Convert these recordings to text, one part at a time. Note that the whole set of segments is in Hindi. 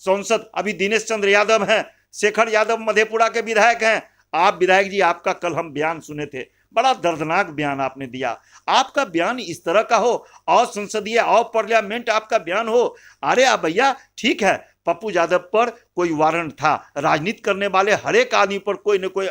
सांसद अभी दिनेश चंद्र यादव हैं, शेखर यादव मधेपुरा के विधायक हैं। आप विधायक जी, आपका कल हम बयान सुने थे, बड़ा दर्दनाक बयान आपने दिया। आपका बयान इस तरह का हो और संसदीय और पार्लियामेंट आपका बयान हो, अरे भैया ठीक है, पप्पू यादव पर कोई वारंट था, राजनीति करने वाले हर एक आदमी पर कोई न कोई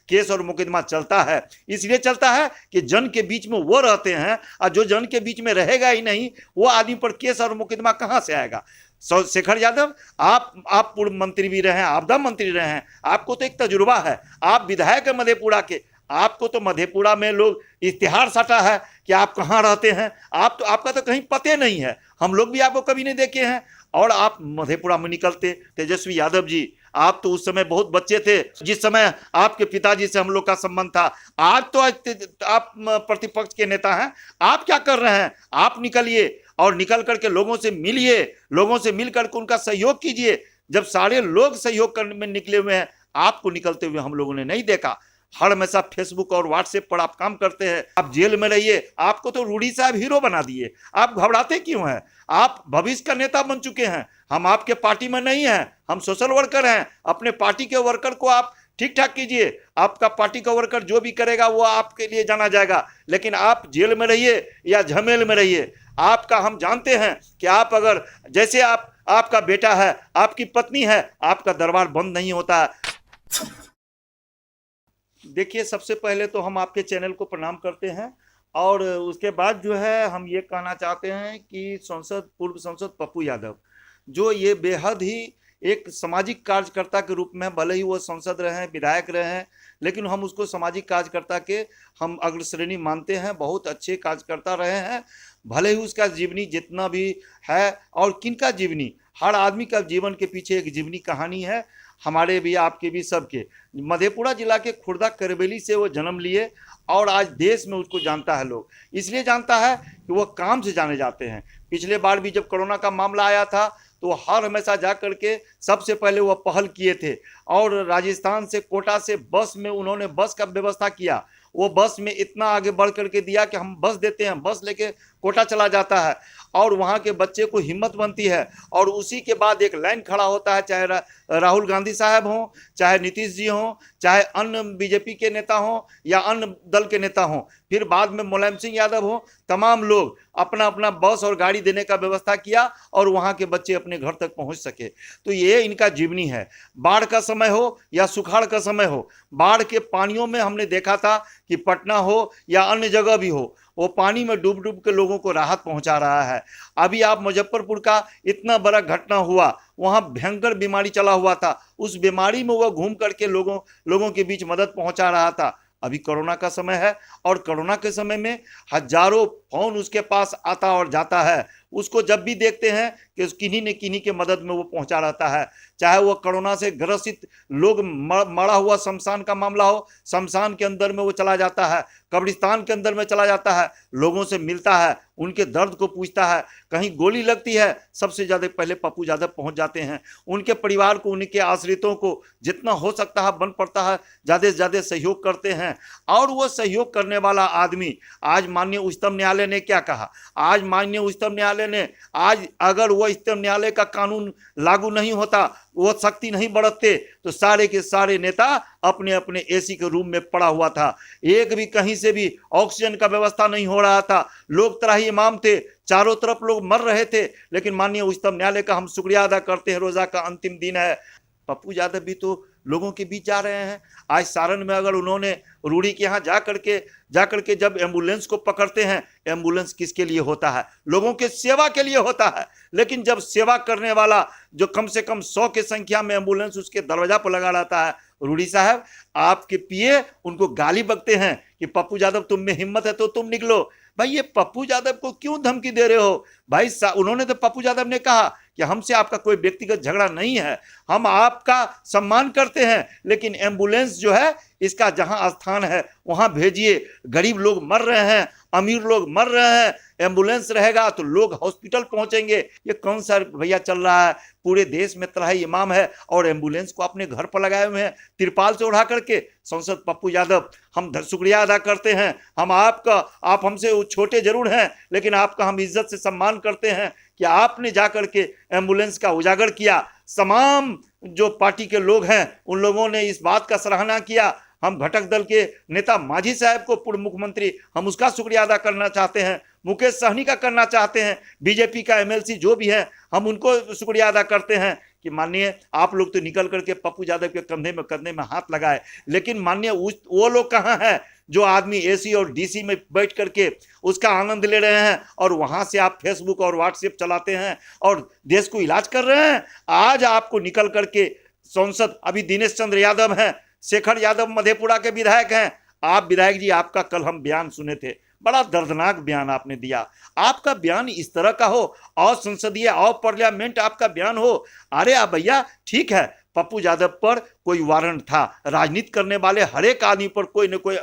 केस और मुकदमा चलता है। इसलिए चलता है कि जन के बीच में वो रहते हैं, और जो जन के बीच में रहेगा ही नहीं, वो आदमी पर केस और मुकदमा कहां से आएगा। शेखर यादव, आप पूर्व मंत्री भी रहे हैं, आपदा मंत्री रहे हैं, आपको तो एक तजुर्बा है, आप विधायक है मधेपुरा के, आपको तो मधेपुरा में लोग इश्तिहार साटा है कि आप कहाँ रहते हैं, आपका तो कहीं पते नहीं है, हम लोग भी आपको कभी नहीं देखे हैं। और आप मधेपुरा में निकलते। तेजस्वी यादव जी, आप तो उस समय बहुत बच्चे थे जिस समय आपके पिताजी से हम लोग का संबंध था। आज तो आप प्रतिपक्ष के नेता हैं, आप क्या कर रहे हैं? आप निकलिए और निकल करके लोगों से मिलिए, लोगों से मिल करके उनका सहयोग कीजिए। जब सारे लोग सहयोग करने में निकले हुए हैं, आपको निकलते हुए हम लोगों ने नहीं देखा। हर हमेशा फेसबुक और व्हाट्सएप पर आप काम करते हैं, आप जेल में रहिए, आपको तो रूडी साहब हीरो बना दिए। आप घबराते क्यों हैं? आप भविष्य का नेता बन चुके हैं। हम आपके पार्टी में नहीं हैं, हम सोशल वर्कर हैं। अपने पार्टी के वर्कर को आप ठीक ठाक कीजिए, आपका पार्टी का वर्कर जो भी करेगा वो आपके लिए जाना जाएगा। लेकिन आप जेल में रहिए या झमेल में रहिए, आपका हम जानते हैं कि आप अगर जैसे आपका बेटा है, आपकी पत्नी है, आपका दरबार बंद नहीं होता है। देखिए, सबसे पहले तो हम आपके चैनल को प्रणाम करते हैं, और उसके बाद जो है हम ये कहना चाहते हैं कि पूर्व सांसद पप्पू यादव, जो ये बेहद ही एक सामाजिक कार्यकर्ता के रूप में, भले ही वो सांसद रहे हैं, विधायक रहे हैं, लेकिन हम उसको सामाजिक कार्यकर्ता के हम अग्रश्रेणी मानते हैं। बहुत अच्छे कार्यकर्ता रहे हैं, भले ही उसका जीवनी जितना भी है, और किनका जीवनी, हर आदमी का जीवन के पीछे एक जीवनी कहानी है, हमारे भी, आपके भी, सबके। मधेपुरा जिला के खुर्दा करबेली से वो जन्म लिए, और आज देश में उसको जानता है लोग। इसलिए जानता है कि वो काम से जाने जाते हैं। पिछले बार भी जब कोरोना का मामला आया था तो हर हमेशा जा करके सबसे पहले वो पहल किए थे, और राजस्थान से, कोटा से बस में उन्होंने बस का व्यवस्था किया। वो बस में इतना आगे बढ़ करके दिया कि हम बस देते हैं, बस लेके कोटा चला जाता है, और वहाँ के बच्चे को हिम्मत बनती है। और उसी के बाद एक लाइन खड़ा होता है, चाहे राहुल गांधी साहब हों, चाहे नीतीश जी हों, चाहे अन्य बीजेपी के नेता हों या अन्य दल के नेता हों, फिर बाद में मुलायम सिंह यादव हों, तमाम लोग अपना अपना बस और गाड़ी देने का व्यवस्था किया, और वहाँ के बच्चे अपने घर तक पहुँच सके। तो ये इनका जीवनी है। बाढ़ का समय हो या सुखाड़ का समय हो, बाढ़ के पानियों में हमने देखा था कि पटना हो या अन्य जगह भी हो, वो पानी में डूब डूब के लोगों को राहत पहुंचा रहा है। अभी आप मुजफ्फरपुर का इतना बड़ा घटना हुआ, वहां भयंकर बीमारी चला हुआ था, उस बीमारी में वो घूम करके लोगों के बीच मदद पहुंचा रहा था। अभी कोरोना का समय है, और कोरोना के समय में हजारों फोन उसके पास आता और जाता है। उसको जब भी देखते हैं कि किन्हीं न किन्हीं के मदद में वो पहुंचा रहता है। चाहे वो कोरोना से ग्रसित लोग मरा हुआ शमशान का मामला हो, शमशान के अंदर में वो चला जाता है, कब्रिस्तान के अंदर में चला जाता है, लोगों से मिलता है, उनके दर्द को पूछता है। कहीं गोली लगती है, सबसे ज़्यादा पहले पप्पू यादव पहुंच जाते हैं। उनके परिवार को, उनके आश्रितों को जितना हो सकता है, बन पड़ता है, ज़्यादा से ज़्यादा सहयोग करते हैं। और वो सहयोग करने वाला आदमी, आज माननीय उच्चतम न्यायालय ने क्या कहा, आज माननीय उच्चतम न्यायालय ने, आज अगर वो उच्चतम न्यायालय का कानून लागू नहीं होता, वो शक्ति नहीं बढ़ते, तो सारे के सारे नेता अपने अपने एसी के रूम में पड़ा हुआ था। एक भी कहीं से भी ऑक्सीजन का व्यवस्था नहीं हो रहा था, लोग त्राही इमाम थे, चारों तरफ लोग मर रहे थे। लेकिन माननीय उच्चतम न्यायालय का हम शुक्रिया अदा करते हैं, रोजा का अंतिम दिन है, पप्पू यादव भी तो लोगों के बीच जा रहे हैं। आज सारण में अगर उन्होंने रूड़ी के यहाँ जा करके जब एम्बुलेंस को पकड़ते हैं, एम्बुलेंस किसके लिए होता है? लोगों के सेवा के लिए होता है। लेकिन जब सेवा करने वाला जो कम से कम 100 की संख्या में एम्बुलेंस उसके दरवाजा पर लगा रहता है, रूड़ी साहब आपके पीए उनको गाली बकते हैं कि पप्पू यादव तुम में हिम्मत है तो तुम निकलो। भाई, ये पप्पू यादव को क्यों धमकी दे रहे हो भाई? उन्होंने तो, पप्पू यादव ने कहा कि हमसे आपका कोई व्यक्तिगत झगड़ा नहीं है, हम आपका सम्मान करते हैं, लेकिन एम्बुलेंस जो है इसका जहां स्थान है वहां भेजिए। गरीब लोग मर रहे हैं, अमीर लोग मर रहे हैं, एम्बुलेंस रहेगा तो लोग हॉस्पिटल पहुंचेंगे। ये कौन सा भैया चल रहा है? पूरे देश में त्राही इमाम है और एम्बुलेंस को अपने घर पर लगाए हुए हैं, तिरपाल से उड़ा करके। सांसद पप्पू यादव, हम शुक्रिया अदा करते हैं, हम आप हमसे छोटे जरूर हैं, लेकिन आपका हम इज्जत से सम्मान करते हैं कि आपने जाकर के एम्बुलेंस का उजागर किया। तमाम जो पार्टी के लोग हैं उन लोगों ने इस बात का सराहना किया। हम घटक दल के नेता मांझी साहब को, पूर्व मुख्यमंत्री, हम उसका शुक्रिया अदा करना चाहते हैं। मुकेश सहनी का करना चाहते हैं। बीजेपी का एमएलसी जो भी है, हम उनको शुक्रिया अदा करते हैं कि माननीय आप लोग तो निकल करके पप्पू यादव के कंधे में हाथ लगाए, लेकिन माननीय वो लोग कहाँ हैं जो आदमी एसी और डीसी में बैठ करके उसका आनंद ले रहे हैं और वहां से आप फेसबुक और व्हाट्सएप चलाते हैं और देश को इलाज कर रहे हैं। आज आपको निकल करके सांसद, अभी दिनेश चंद्र यादव हैं, शेखर यादव मधेपुरा के विधायक हैं। आप विधायक जी, आपका कल हम बयान सुने थे, बड़ा दर्दनाक बयान आपने दिया। आपका बयान इस तरह का हो, असंसदीय पार्लियामेंट आपका बयान हो। अरे आप भैया, ठीक है, पप्पू यादव पर कोई वारंट था, राजनीति करने वाले हर एक आदमी पर कोई न कोई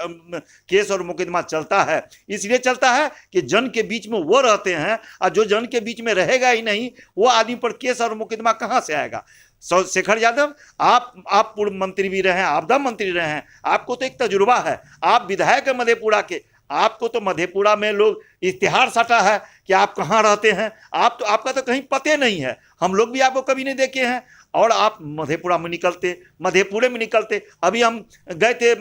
केस और मुकदमा चलता है। इसलिए चलता है कि जन के बीच में वो रहते हैं, और जो जन के बीच में रहेगा ही नहीं, वो आदमी पर केस और मुकदमा कहां से आएगा। शेखर यादव, आप पूर्व मंत्री भी रहे हैं, आपदा मंत्री रहे हैं, आपको तो एक तजुर्बा है। आप विधायक है मधेपुरा के, आपको तो मधेपुरा में लोग इश्तिहार साटा है कि आप कहाँ रहते हैं। आपका तो कहीं पते नहीं है, हम लोग भी आपको कभी नहीं देखे हैं। और आप मधेपुरा में निकलते। अभी हम गए थे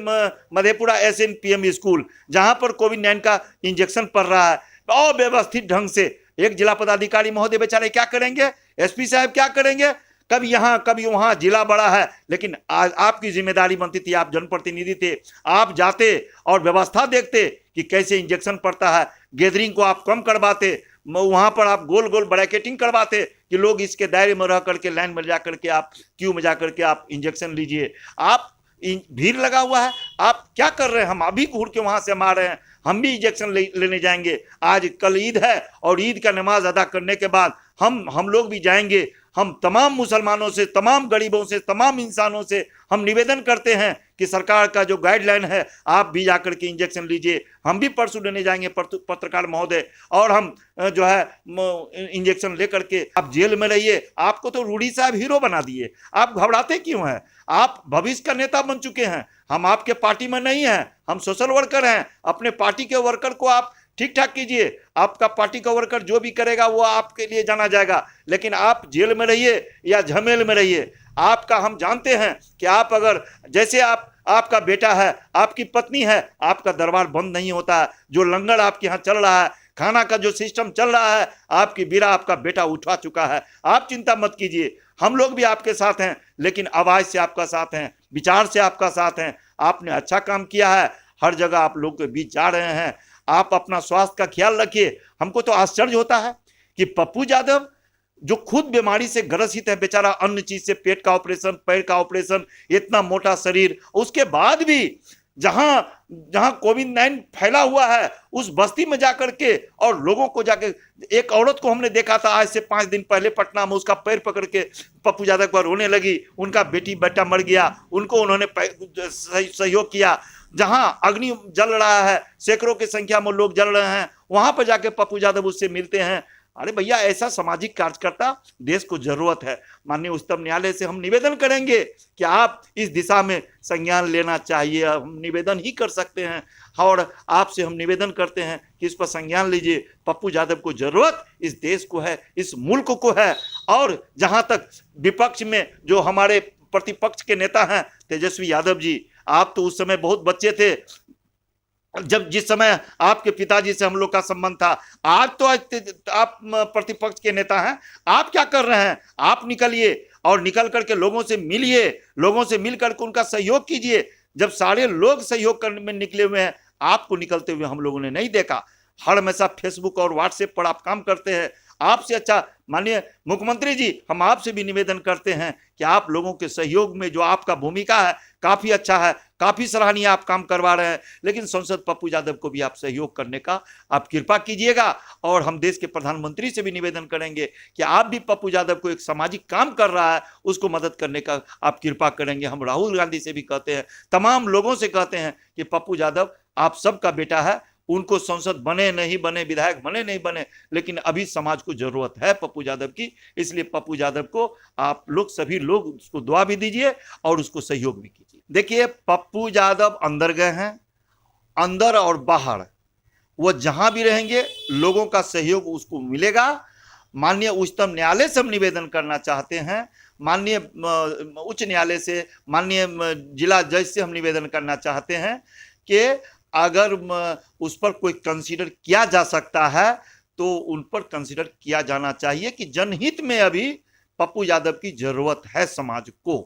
मधेपुरा SNPM स्कूल, जहां पर कोविड-19 का इंजेक्शन पड़ रहा है अव्यवस्थित ढंग से। एक जिला पदाधिकारी महोदय बेचारे क्या करेंगे, SP साहब क्या करेंगे, कभी यहाँ कभी वहां, जिला बड़ा है, लेकिन आज आपकी जिम्मेदारी बनती थी, आप जनप्रतिनिधि थे, आप जाते और व्यवस्था देखते कि कैसे इंजेक्शन पड़ता है। गैदरिंग को आप कम करवाते, वहां पर आप गोल गोल ब्रैकेटिंग करवाते कि लोग इसके दायरे में रह करके लाइन में जा करके आप क्यू में जा करके आप इंजेक्शन लीजिए। आप भीड़ लगा हुआ है, आप क्या कर रहे हैं। हम अभी घूर के वहां से हम आ रहे हैं, हम भी इंजेक्शन लेने जाएंगे। आज कल ईद है और ईद का नमाज अदा करने के बाद हम लोग भी जाएंगे। हम तमाम मुसलमानों से, तमाम गरीबों से, तमाम इंसानों से हम निवेदन करते हैं कि सरकार का जो गाइडलाइन है आप भी जाकर के इंजेक्शन लीजिए। हम भी परसों लेने जाएंगे पत्रकार महोदय, और हम जो है इंजेक्शन लेकर के आप जेल में रहिए। आपको तो रूडी साहब हीरो बना दिए, आप घबराते क्यों हैं। आप भविष्य का नेता बन चुके हैं, हम आपके पार्टी में नहीं हैं, हम सोशल वर्कर हैं। अपने पार्टी के वर्कर को आप ठीक ठाक कीजिए, आपका पार्टी का वर्कर जो भी करेगा वो आपके लिए जाना जाएगा, लेकिन आप जेल में रहिए या झमेल में रहिए। आपका हम जानते हैं कि आप अगर, जैसे आपका बेटा है, आपकी पत्नी है, आपका दरबार बंद नहीं होता है। जो लंगर आपके यहाँ चल रहा है, खाना का जो सिस्टम चल रहा है, आपकी बीरा आपका बेटा उठा चुका है। आप चिंता मत कीजिए, हम लोग भी आपके साथ हैं, लेकिन आवाज से आपका साथ हैं, विचार से आपका साथ हैं। आपने अच्छा काम किया है, हर जगह आप लोग के बीच जा रहे हैं। आप अपना स्वास्थ्य का ख्याल रखिए। हमको तो आश्चर्य होता है कि पप्पू यादव जो खुद बीमारी से ग्रसित है, बेचारा अन्य चीज से, पेट का ऑपरेशन, पैर का ऑपरेशन, इतना मोटा शरीर, उसके बाद भी जहां जहां कोविड-19 फैला हुआ है उस बस्ती में जाकर के और लोगों को जाकर, एक औरत को हमने देखा था आज से 5 दिन पहले पटना में, उसका पैर पकड़ के पप्पू यादव पर रोने लगी। उनका बेटा मर गया, उनको उन्होंने सहयोग किया। जहां अग्नि जल रहा है, सैकड़ों की संख्या में लोग जल रहे हैं, वहां पर जाके पप्पू यादव उससे मिलते हैं। अरे भैया, ऐसा सामाजिक कार्यकर्ता देश को जरूरत है। माननीय उच्चतम न्यायालय से हम निवेदन करेंगे कि आप इस दिशा में संज्ञान लेना चाहिए। हम निवेदन ही कर सकते हैं और आपसे हम निवेदन करते हैं कि इस पर संज्ञान लीजिए। पप्पू यादव को जरूरत इस देश को है, इस मुल्क को है। और जहां तक विपक्ष में जो हमारे प्रतिपक्ष के नेता हैं, तेजस्वी यादव जी, आप तो उस समय बहुत बच्चे थे जिस समय आपके पिताजी से हम लोग का संबंध था। आज तो आप प्रतिपक्ष के नेता हैं, आप क्या कर रहे हैं। आप निकलिए और निकल करके लोगों से मिलिए, लोगों से मिल करके उनका सहयोग कीजिए। जब सारे लोग सहयोग करने में निकले हुए हैं, आपको निकलते हुए हम लोगों ने नहीं देखा। हर हमेशा फेसबुक और व्हाट्सएप पर आप काम करते हैं। आपसे अच्छा माननीय मुख्यमंत्री जी, हम आपसे भी निवेदन करते हैं कि आप लोगों के सहयोग में जो आपका भूमिका है काफी अच्छा है, काफी सराहनीय आप काम करवा रहे हैं, लेकिन सांसद पप्पू यादव को भी आप सहयोग करने का आप कृपा कीजिएगा। और हम देश के प्रधानमंत्री से भी निवेदन करेंगे कि आप भी पप्पू यादव को, एक सामाजिक काम कर रहा है, उसको मदद करने का आप कृपा करेंगे। हम राहुल गांधी से भी कहते हैं, तमाम लोगों से कहते हैं कि पप्पू यादव आप सबका बेटा है, उनको संसद बने नहीं बने, विधायक बने नहीं बने, लेकिन अभी समाज को जरूरत है पप्पू यादव की। इसलिए पप्पू यादव को आप लोग, सभी लोग उसको दुआ भी दीजिए और उसको सहयोग भी कीजिए। देखिए, पप्पू यादव अंदर गए हैं, अंदर और बाहर वो जहां भी रहेंगे लोगों का सहयोग उसको मिलेगा। माननीय उच्चतम न्यायालय से हम निवेदन करना चाहते हैं, माननीय उच्च न्यायालय से, माननीय जिला जज से हम निवेदन करना चाहते हैं कि अगर उस पर कोई कंसीडर किया जा सकता है तो उन पर कंसीडर किया जाना चाहिए कि जनहित में अभी पप्पू यादव की जरूरत है समाज को।